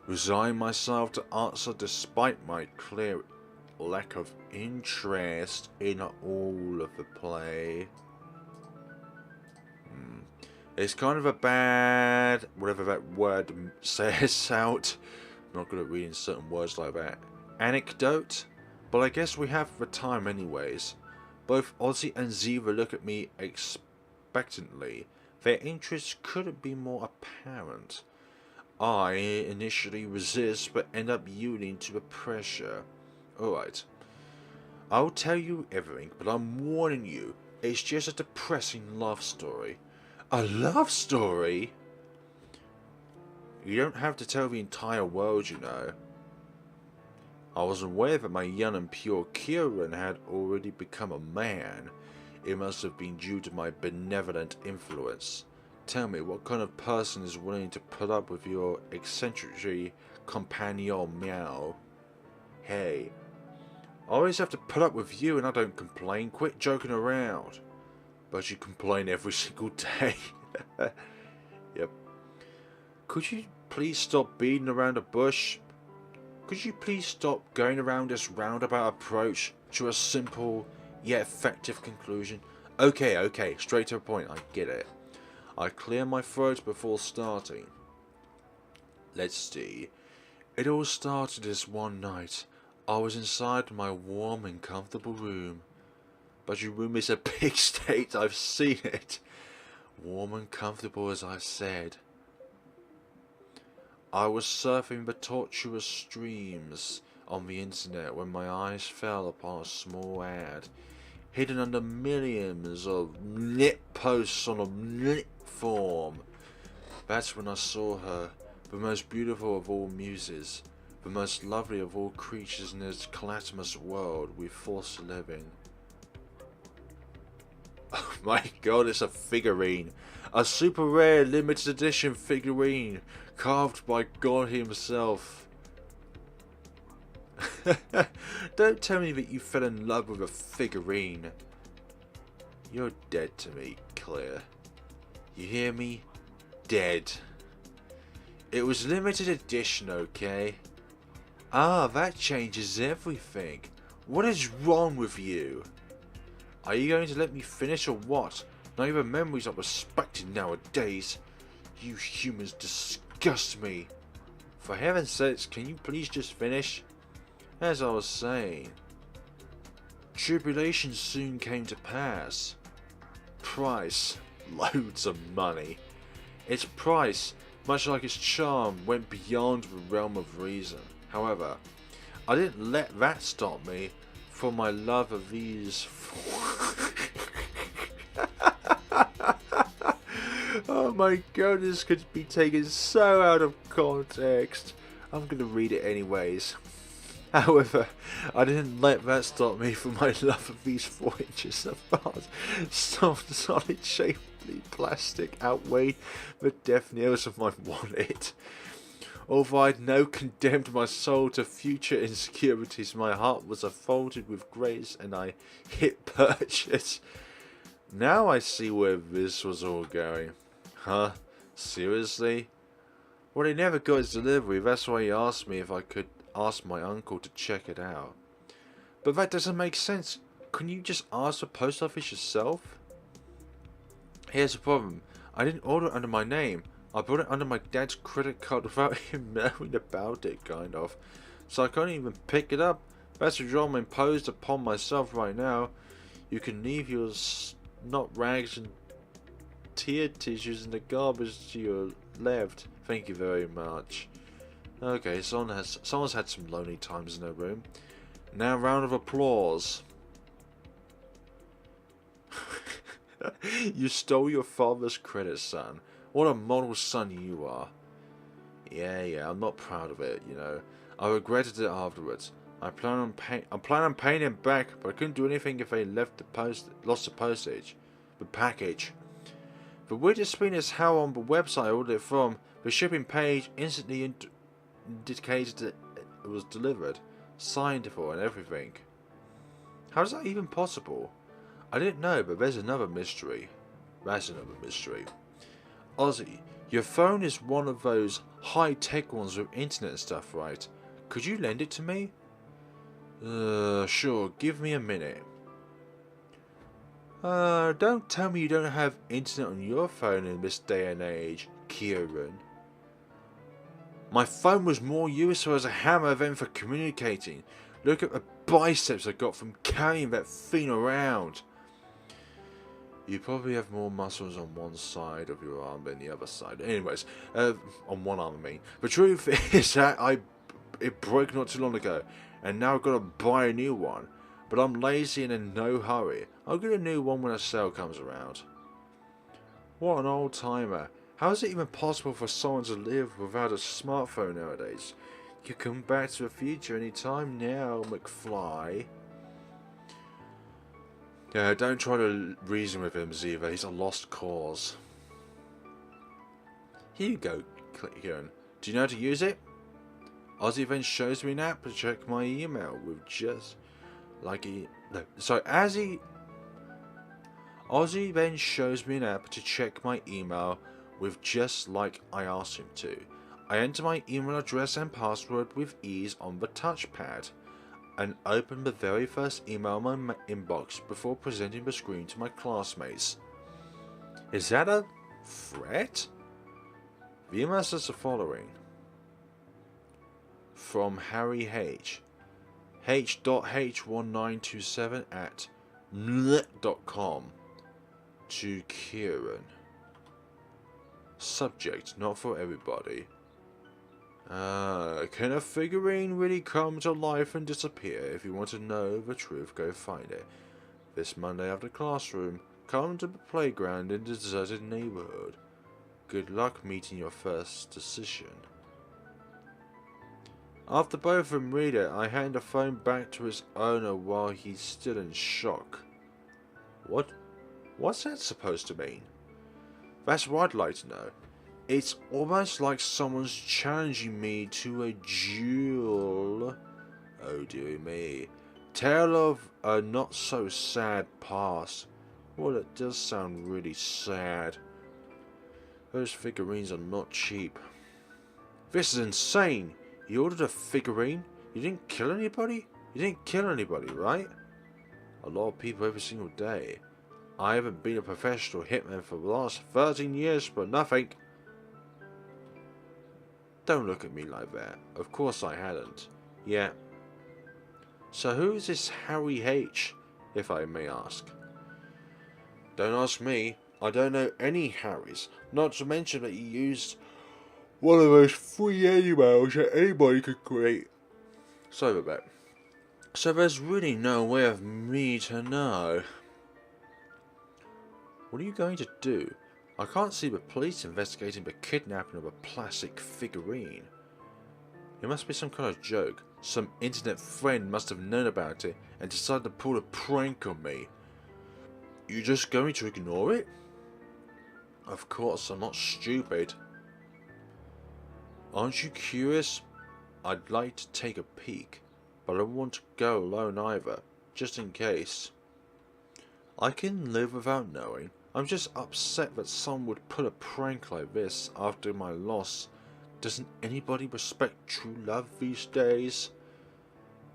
Resign myself to answer despite my clear lack of interest in all of the play. It's kind of a bad, whatever that word says out. I'm not good at reading certain words like that. Anecdote? But I guess we have the time anyways. Both Ozzy and Ziva look at me expectantly. Their interest couldn't be more apparent. I initially resist, but end up yielding to the pressure. Alright. I'll tell you everything, but I'm warning you, it's just a depressing love story. A love story? You don't have to tell the entire world, you know. I was aware that my young and pure Kieran had already become a man. It must have been due to my benevolent influence. Tell me, what kind of person is willing to put up with your eccentric companion meow? Hey, I always have to put up with you and I don't complain. Quit joking around. But you complain every single day. Yep. Could you please stop beating around the bush? Could you please stop going around this roundabout approach to a simple yet effective conclusion? Okay, straight to the point, I get it. I clear my throat before starting. Let's see. It all started this one night. I was inside my warm and comfortable room. But your room is a big state, I've seen it. Warm and comfortable as I said. I was surfing the tortuous streams on the internet when my eyes fell upon a small ad, hidden under millions of nip posts on a nip forum. That's when I saw her, the most beautiful of all muses, the most lovely of all creatures in this calamitous world we forced to live in. Oh my god, it's a figurine. A super rare limited edition figurine carved by God himself. Don't tell me that you fell in love with a figurine. You're dead to me, Claire. You hear me? Dead. It was limited edition, okay? Ah, that changes everything. What is wrong with you? Are you going to let me finish or what? Not even memories are respected nowadays. You humans disgust me. For heaven's sakes, can you please just finish? As I was saying, tribulation soon came to pass. Price, loads of money. Its price, much like its charm, went beyond the realm of reason. However, I didn't let that stop me from my love of these Oh my god, this could be taken so out of context. I'm gonna read it anyways. However, I didn't let that stop me from my love of these 4 inches apart. Soft, solid, shapely plastic outweighed the death nails of my wallet. Although I'd now condemned my soul to future insecurities, my heart was affolded with grace and I hit purchase. Now I see where this was all going. Huh? Seriously? Well, he never got his delivery, that's why he asked me if I could ask my uncle to check it out. But that doesn't make sense. Couldn't you just ask the post office yourself? Here's the problem. I didn't order it under my name. I bought it under my dad's credit card without him knowing about it, kind of. So I can't even pick it up. That's a job I'm imposed upon myself right now. You can leave your snot rags and tear tissues in the garbage to your left. Thank you very much. Okay, someone's had some lonely times in their room. Now, round of applause. You stole your father's credit, son. What a model son you are. Yeah, I'm not proud of it, you know. I regretted it afterwards. I plan on paying him back, but I couldn't do anything if they lost the postage. The package. The weirdest thing is how on the website I ordered it from, the shipping page instantly indicated that it was delivered, signed for and everything. How is that even possible? I didn't know, but there's another mystery. That's another mystery. Ozzy, your phone is one of those high-tech ones with internet and stuff, right? Could you lend it to me? Sure, give me a minute. Don't tell me you don't have internet on your phone in this day and age, Kieran. My phone was more useful as a hammer than for communicating. Look at the biceps I got from carrying that thing around. You probably have more muscles on one side of your arm than the other side. Anyways, on one arm I mean. The truth is that it broke not too long ago, and now I've got to buy a new one. But I'm lazy and in no hurry. I'll get a new one when a sale comes around. What an old timer. How is it even possible for someone to live without a smartphone nowadays? You can come back to the future any time now, McFly. Yeah, don't try to reason with him, Ziva. He's a lost cause. Here you go, Kieran. Do you know how to use it? Ozzy then shows me an app to check my email with just like he... No, sorry, Ozzy then shows me an app to check my email with just like I asked him to. I enter my email address and password with ease on the touchpad, and open the very first email in my inbox before presenting the screen to my classmates. Is that a threat? The email says the following. From Harry H. H.H1927 at mlet.com to Kieran. Subject, not for everybody. Can a figurine really come to life and disappear? If you want to know the truth, go find it. This Monday after classroom, come to the playground in the deserted neighborhood. Good luck meeting your first decision. After both of them read it, I hand the phone back to its owner while he's still in shock. What's that supposed to mean? That's what I'd like to know. It's almost like someone's challenging me to a duel. Oh dear me. Tale of a not so sad past. Well, it does sound really sad. Those figurines are not cheap. This is insane. You ordered a figurine? You didn't kill anybody? You didn't kill anybody, right? A lot of people every single day. I haven't been a professional hitman for the last 13 years for nothing. Don't look at me like that. Of course I hadn't. Yeah. So who is this Harry H, if I may ask? Don't ask me. I don't know any Harrys. Not to mention that you used one of those free emails that anybody could create. Sorry about that. So there's really no way of me to know. What are you going to do? I can't see the police investigating the kidnapping of a plastic figurine. It must be some kind of joke. Some internet friend must have known about it and decided to pull a prank on me. You just going to ignore it? Of course, I'm not stupid. Aren't you curious? I'd like to take a peek, but I don't want to go alone either, just in case. I can live without knowing. I'm just upset that someone would pull a prank like this after my loss. Doesn't anybody respect true love these days?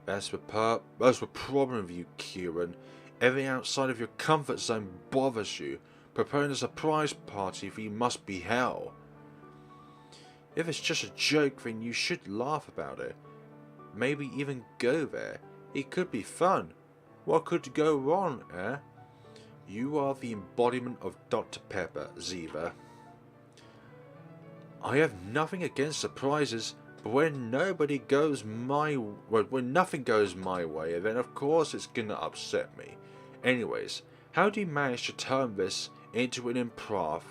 That's the problem with you, Kieran. Everything outside of your comfort zone bothers you. Preparing a surprise party for you must be hell. If it's just a joke, then you should laugh about it. Maybe even go there. It could be fun. What could go wrong, eh? You are the embodiment of Dr. Pepper, Ziva. I have nothing against surprises, but when nothing goes my way, then of course it's gonna upset me. Anyways, how do you manage to turn this into an improv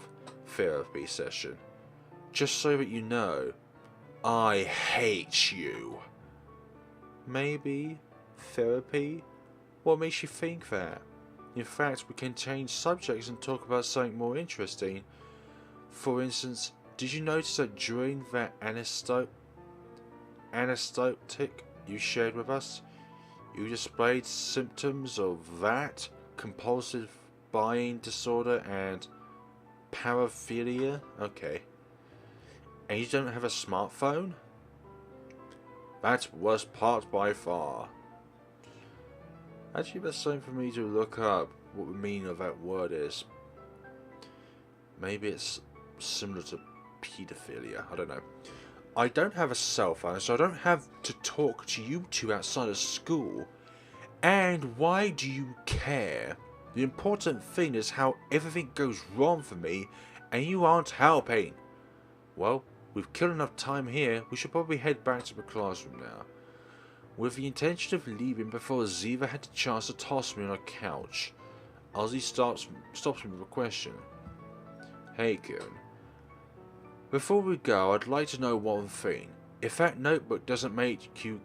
therapy session? Just so that you know, I hate you. Maybe therapy? What makes you think that? In fact, we can change subjects and talk about something more interesting. For instance, did you notice that during that anesthetic you shared with us, you displayed symptoms of that, compulsive buying disorder and paraphilia? Okay. And you don't have a smartphone? That's the worst part by far. Actually, that's something for me to look up what the meaning of that word is. Maybe it's similar to pedophilia. I don't know. I don't have a cell phone, so I don't have to talk to you two outside of school. And why do you care? The important thing is how everything goes wrong for me, and you aren't helping. Well, we've killed enough time here. We should probably head back to the classroom now. With the intention of leaving before Ziva had the chance to toss me on a couch, Ozzy stops me with a question. Hey Kieran, before we go, I'd like to know one thing. If that notebook doesn't make you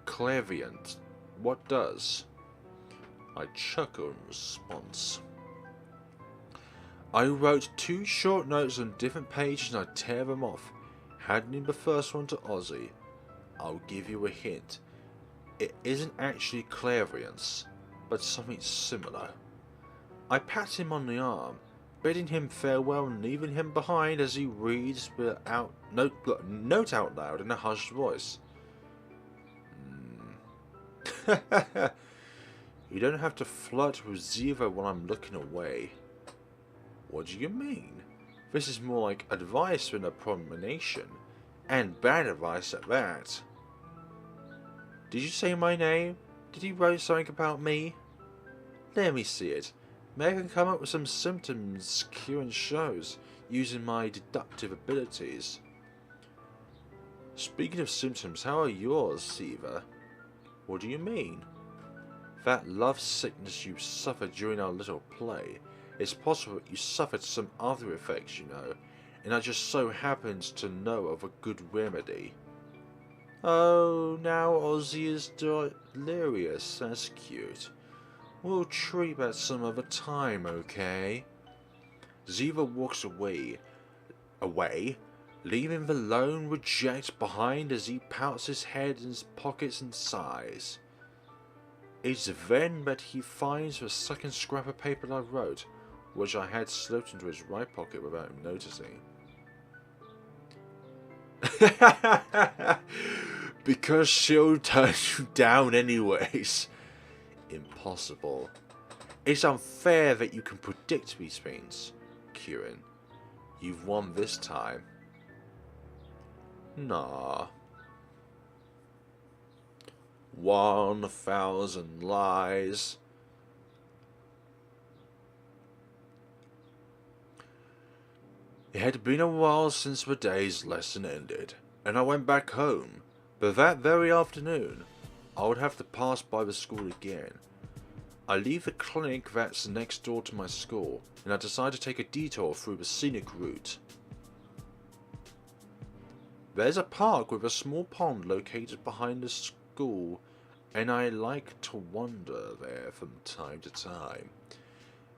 clairvoyant, what does? I chuckle in response. I wrote 2 short notes on different pages and I tear them off, handing the first one to Ozzy. I'll give you a hint. It isn't actually clairvoyance, but something similar. I pat him on the arm. bidding him farewell and leaving him behind as he reads the note out loud in a hushed voice. You don't have to flirt with Ziva when I'm looking away. What do you mean? This is more like advice than a premonition. And bad advice at that. Did you say my name? Did you write something about me? Let me see it. Maybe I can come up with some symptoms Kieran shows, using my deductive abilities. Speaking of symptoms, how are yours, Ziva? What do you mean? That love sickness you suffered during our little play. It's possible that you suffered some other effects, you know, and I just so happened to know of a good remedy. Oh, now Ozzy is delirious. That's cute. We'll treat that some other time, okay? Ziva walks away, leaving the lone reject behind as he pouts his head in his pockets and sighs. It's then that he finds the second scrap of paper I wrote, which I had slipped into his right pocket without him noticing. Because she'll turn you down anyways. Impossible. It's unfair that you can predict these things, Kieran. You've won this time. Nah. 1,000 lies. It had been a while since the day's lesson ended, and I went back home, but that very afternoon, I would have to pass by the school again. I leave the clinic that's next door to my school, and I decide to take a detour through the scenic route. There's a park with a small pond located behind the school, and I like to wander there from time to time.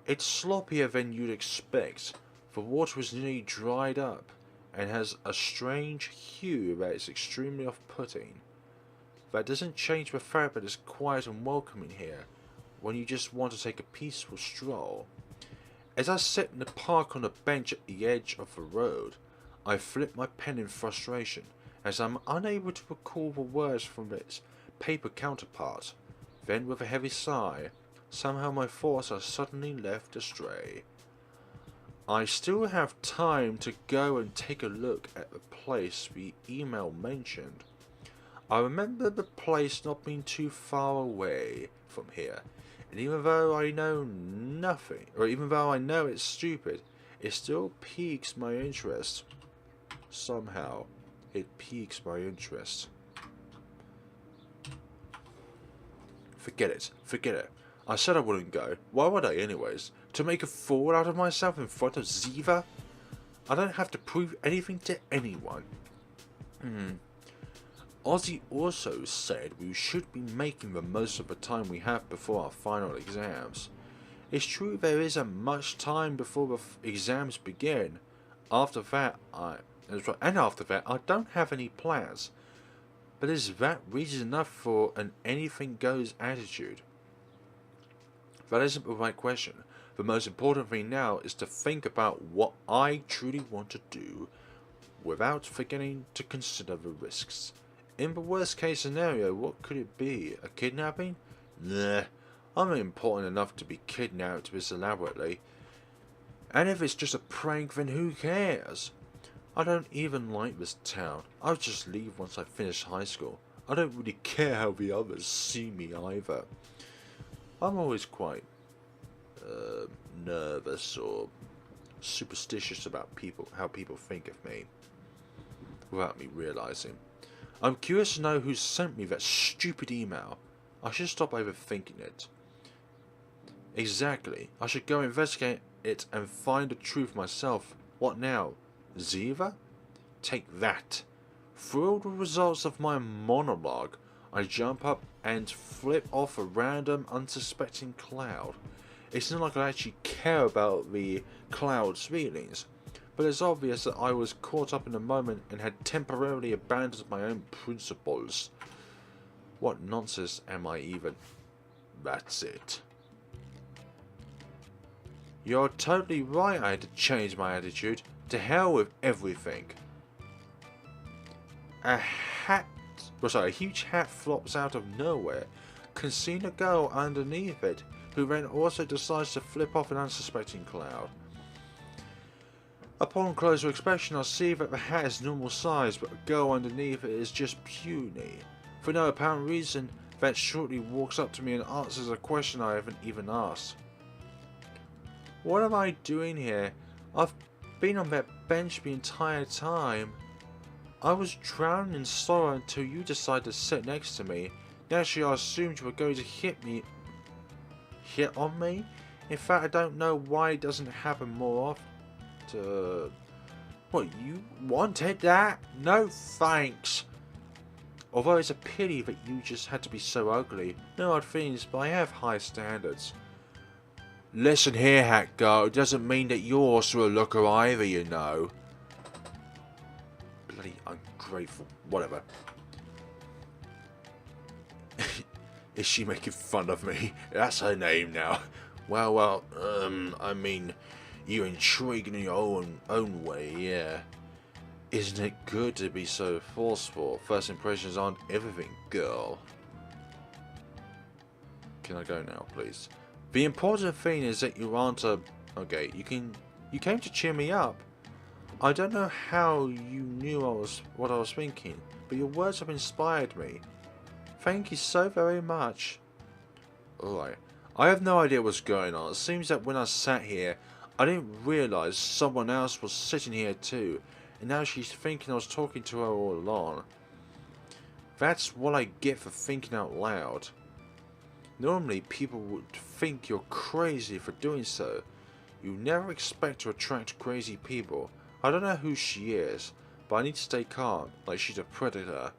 It's sloppier than you'd expect. The water is nearly dried up, and has a strange hue that is extremely off-putting. That doesn't change the fact that it's quiet and welcoming here, when you just want to take a peaceful stroll. As I sit in the park on a bench at the edge of the road, I flip my pen in frustration, as I'm unable to recall the words from its paper counterpart. Then with a heavy sigh, somehow my thoughts are suddenly left astray. I still have time to go and take a look at the place the email mentioned. I remember the place not being too far away from here, and even though I know nothing, or even though I know it's stupid, it still piques my interest. Somehow, it piques my interest. Forget it. I said I wouldn't go. Why would I anyways? To make a fool out of myself in front of Ziva? I don't have to prove anything to anyone. Ozzy also said we should be making the most of the time we have before our final exams. It's true there isn't much time before the exams begin. After that, I don't have any plans. But is that reason enough for an anything goes attitude? That isn't the right question. The most important thing now is to think about what I truly want to do, without forgetting to consider the risks. In the worst case scenario, what could it be? A kidnapping? Nah, I'm not important enough to be kidnapped this elaborately. And if it's just a prank, then who cares? I don't even like this town. I'll just leave once I finish high school. I don't really care how the others see me either. I'm always quite nervous or superstitious about how people think of me, without me realizing. I'm curious to know who sent me that stupid email. I should stop overthinking it. Exactly. I should go investigate it and find the truth myself. What now? Ziva? Take that. Through all the results of my monologue, I jump up and flip off a random unsuspecting cloud. It's not like I actually care about the cloud's feelings, but it's obvious that I was caught up in the moment and had temporarily abandoned my own principles. What nonsense am I even? That's it. You're totally right, I had to change my attitude. To hell with everything. A huge hat flops out of nowhere. Can see a girl underneath it, who then also decides to flip off an unsuspecting cloud. Upon closer inspection, I see that the hat is normal size, but the girl underneath it is just puny. For no apparent reason, that shortly walks up to me and answers a question I haven't even asked. What am I doing here? I've been on that bench the entire time. I was drowning in sorrow until you decided to sit next to me. Naturally, I assumed you were going to hit on me? In fact, I don't know why it doesn't happen more often. What, you wanted that? No thanks. Although it's a pity that you just had to be so ugly. No hard feelings, but I have high standards. Listen here, Hat Girl, it doesn't mean that you're also a looker either, you know. Bloody ungrateful. Whatever. Is she making fun of me? That's her name now. Well, I mean, you're intriguing in your own way, yeah. Isn't it good to be so forceful? First impressions aren't everything, girl. Can I go now, please? The important thing is that you aren't a... Okay, you came to cheer me up. I don't know how you knew what I was thinking, but your words have inspired me. Thank you so very much. Alright, I have no idea what's going on. It seems that when I sat here, I didn't realise someone else was sitting here too, and now she's thinking I was talking to her all along. That's what I get for thinking out loud. Normally people would think you're crazy for doing so. You never expect to attract crazy people. I don't know who she is, but I need to stay calm, like she's a predator.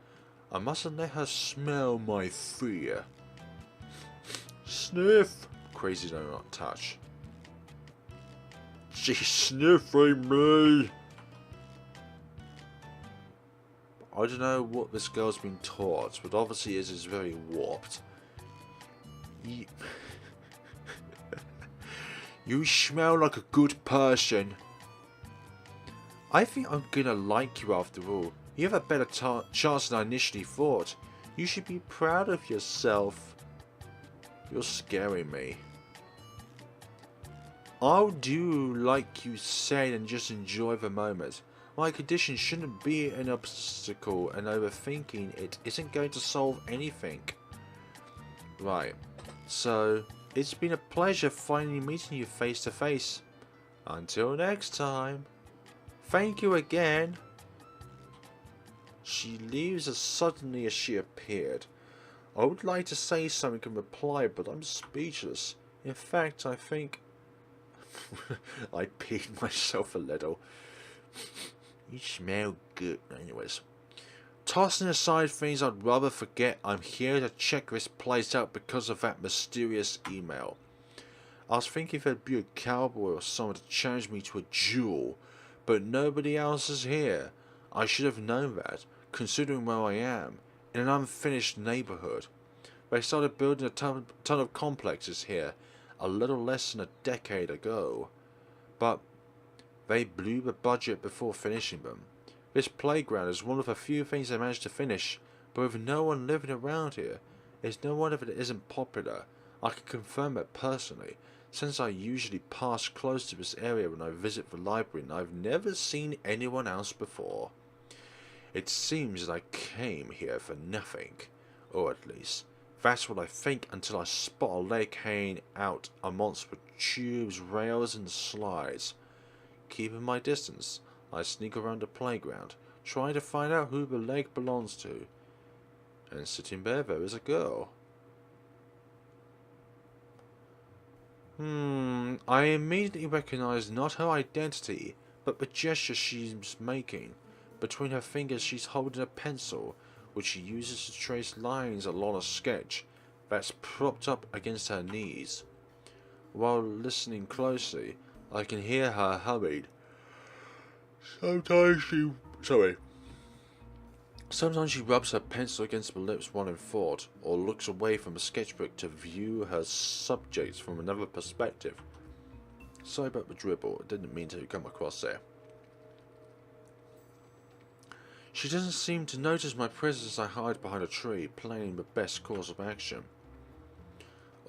I mustn't let her smell my fear. Sniff! Crazy do not touch. She's sniffing me! I don't know what this girl's been taught, but obviously it is very warped. You smell like a good person. I think I'm gonna like you after all. You have a better chance than I initially thought. You should be proud of yourself. You're scaring me. I'll do like you said and just enjoy the moment. My condition shouldn't be an obstacle, and overthinking it isn't going to solve anything. Right, so it's been a pleasure finally meeting you face to face. Until next time. Thank you again. She leaves as suddenly as she appeared. I would like to say something in reply, but I'm speechless. In fact, I think I peed myself a little. You smell good. Anyways. Tossing aside things I'd rather forget, I'm here to check this place out because of that mysterious email. I was thinking there'd be a cowboy or someone to challenge me to a duel, but nobody else is here. I should have known that, considering where I am, in an unfinished neighborhood. They started building a ton of complexes here a little less than a decade ago, but they blew the budget before finishing them. This playground is one of the few things they managed to finish, but with no one living around here, it's no wonder that it isn't popular. I can confirm it personally, since I usually pass close to this area when I visit the library, and I've never seen anyone else before. It seems that I came here for nothing, or at least, that's what I think until I spot a leg hanging out amongst the tubes, rails and slides. Keeping my distance, I sneak around the playground, trying to find out who the leg belongs to. And sitting there is a girl. I immediately recognize not her identity, but the gesture she's making. Between her fingers she's holding a pencil, which she uses to trace lines along a sketch that's propped up against her knees. While listening closely, I can hear her humming. Sometimes she rubs her pencil against the lips while in thought, or looks away from a sketchbook to view her subjects from another perspective. Sorry about the dribble, I didn't mean to come across there. She doesn't seem to notice my presence as I hide behind a tree, planning the best course of action.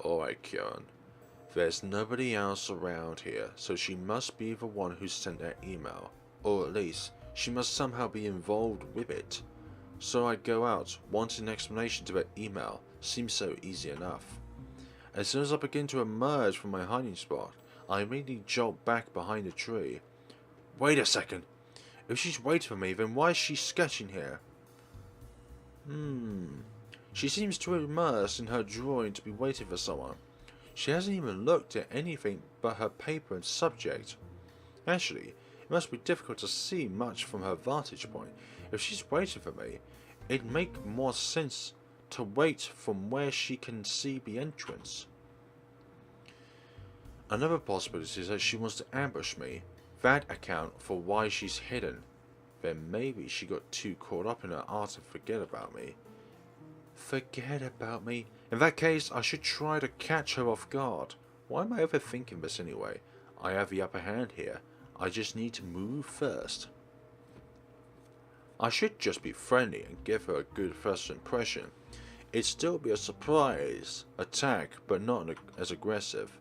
Alright, Kieran. There's nobody else around here, so she must be the one who sent that email. Or at least, she must somehow be involved with it. So I go out, wanting an explanation to that email. Seems so easy enough. As soon as I begin to emerge from my hiding spot, I immediately jolt back behind a tree. Wait a second. If she's waiting for me, then why is she sketching here? She seems too immersed in her drawing to be waiting for someone. She hasn't even looked at anything but her paper and subject. Actually, it must be difficult to see much from her vantage point. If she's waiting for me, it'd make more sense to wait from where she can see the entrance. Another possibility is that she wants to ambush me. That account for why she's hidden. Then maybe she got too caught up in her art to forget about me. Forget about me? In that case, I should try to catch her off guard. Why am I overthinking this anyway? I have the upper hand here. I just need to move first. I should just be friendly and give her a good first impression. It'd still be a surprise attack, but not as aggressive.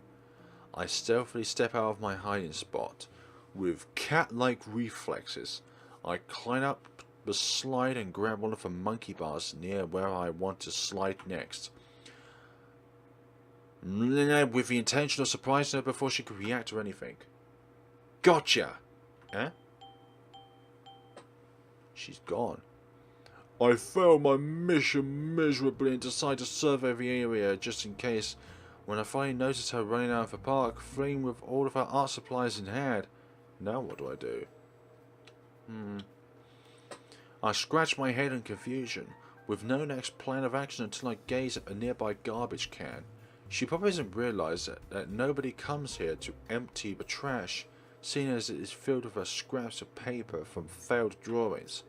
I stealthily step out of my hiding spot. With cat-like reflexes, I climb up the slide and grab one of the monkey bars near where I want to slide next, with the intention of surprising her before she could react to anything. Gotcha! Eh? She's gone. I failed my mission miserably and decided to survey the area just in case. When I finally noticed her running out of the park, fleeing with all of her art supplies in hand. Now what do I do? I scratch my head in confusion, with no next plan of action until I gaze at a nearby garbage can. She probably doesn't realise that nobody comes here to empty the trash, seeing as it is filled with her scraps of paper from failed drawings.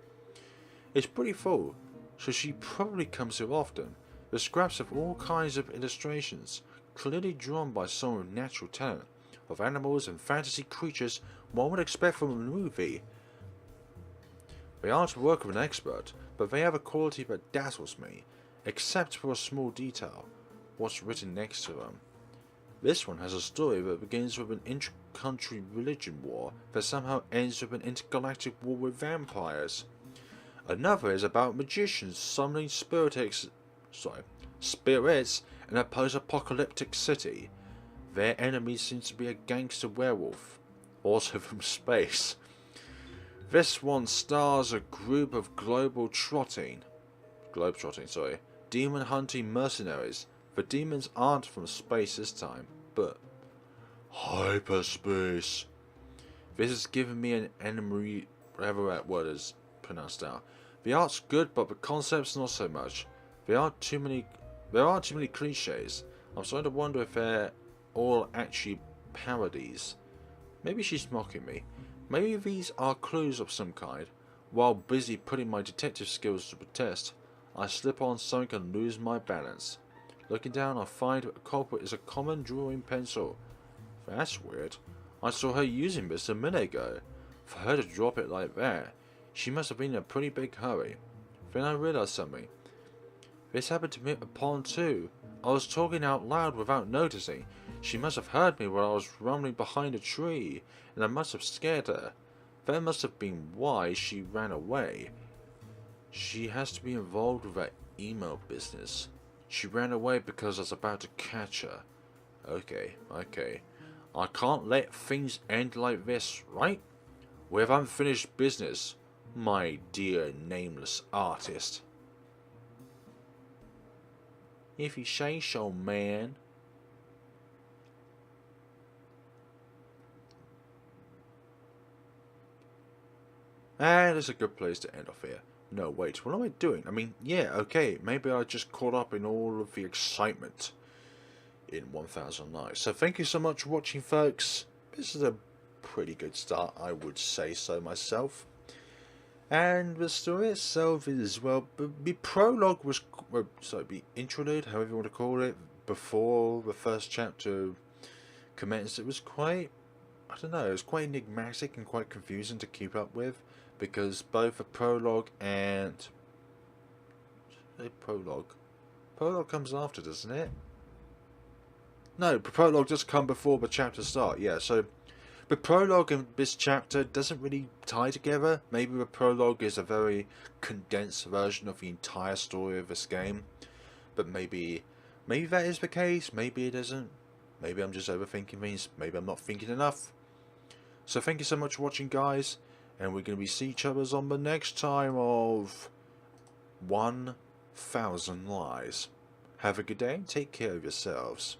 It's pretty full, so she probably comes here often. The scraps of all kinds of illustrations, clearly drawn by someone with natural talent, of animals and fantasy creatures one would expect from a movie. They aren't the work of an expert, but they have a quality that dazzles me, except for a small detail: what's written next to them. This one has a story that begins with an inter-country religion war that somehow ends with an intergalactic war with vampires. Another is about magicians summoning spirits in a post-apocalyptic city. Their enemy seems to be a gangster werewolf, also from space. This one stars a group of globetrotting, demon hunting mercenaries. The demons aren't from space this time, but hyperspace. This has given me an enemy, whatever that word is pronounced out. The art's good, but the concept's not so much. There aren't too many cliches. I'm starting to wonder if they're all actually parodies. Maybe she's mocking me. Maybe these are clues of some kind. While busy putting my detective skills to the test, I slip on something and lose my balance. Looking down, I find the culprit is a common drawing pencil. That's weird. I saw her using this a minute ago. For her to drop it like that, she must have been in a pretty big hurry. Then I realized something. This happened to me at the pond too. I was talking out loud without noticing. She must have heard me while I was rumbling behind a tree, and I must have scared her. That must have been why she ran away. She has to be involved with that email business. She ran away because I was about to catch her. Okay. I can't let things end like this, right? We have unfinished business, my dear nameless artist. If you say so, man. And it's a good place to end off here. No, wait, what am I doing? I mean, yeah, okay, maybe I just caught up in all of the excitement in 1000 Nights. So thank you so much for watching, folks. This is a pretty good start, I would say so myself. And the story itself is, well, the prologue was, the interlude, however you want to call it, before the first chapter commenced. It was quite I don't know, it's quite enigmatic and quite confusing to keep up with, because both the prologue and prologue comes after, doesn't it? No, the prologue does come before the chapter start. Yeah, so the prologue and this chapter doesn't really tie together. Maybe the prologue is a very condensed version of the entire story of this game, but maybe that is the case. Maybe it isn't. Maybe I'm just overthinking things. Maybe I'm not thinking enough. So thank you so much for watching, guys, and we're going to be seeing each other on the next time of 1000 Lies. Have a good day and take care of yourselves.